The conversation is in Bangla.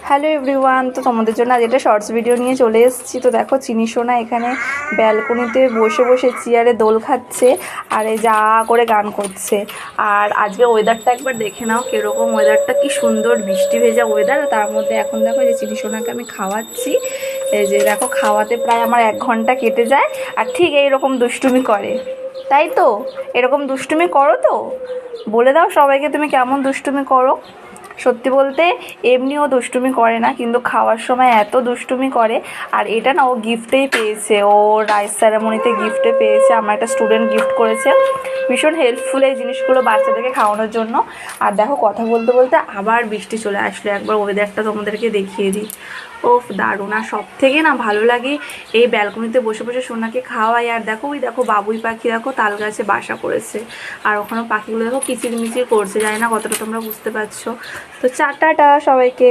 হ্যালো এভরিওয়ান, তো তোমাদের জন্য আজ একটা শর্টস ভিডিও নিয়ে চলে এসেছি। তো দেখো চিনি সোনা এখানে ব্যালকনিতে বসে বসে চেয়ারে দোল খাচ্ছে আর এই যা করে গান করছে। আর আজকে ওয়েদারটা একবার দেখে নাও কীরকম ওয়েদারটা, কি সুন্দর বৃষ্টি ভেজা ওয়েদার। তার মধ্যে এখন দেখো যে চিনি সোনাকে আমি খাওয়াচ্ছি। এই যে দেখো খাওয়াতে প্রায় আমার 1 ঘন্টা কেটে যায়। আর ঠিক এইরকম দুষ্টুমি করে, তাই তো? এরকম দুষ্টুমি করো তো? বলে দাও সবাইকে তুমি কেমন দুষ্টুমি করো। সত্যি বলতে এমনিও দুষ্টুমি করে না, কিন্তু খাওয়ার সময় এত দুষ্টুমি করে। আর এটা না ও গিফটেই পেয়েছে, ও রাইস সেরেমনিতে গিফটে পেয়েছে, আমার একটা স্টুডেন্ট গিফট করেছে। ভীষণ হেল্পফুল এই জিনিসগুলো বাচ্চাদেরকে খাওয়ানোর জন্য। আর দেখো কথা বলতে বলতে আবার বৃষ্টি চলে আসলো, একবার ওয়েদারটা তোমাদেরকে দেখিয়ে দিই। ওফ দারুণ। আর সব থেকে না ভালো লাগে এই ব্যালকনিতে বসে বসে সোনাকে খাওয়াই। আর দেখো ওই দেখো বাবুই পাখি দেখো তাল গাছে বাসা করেছে, আর ওখানে পাখিগুলো দেখো কিচিরমিচির করছে, জানি না কতটা তোমরা বুঝতে পারছো। তো টাটা সবাইকে।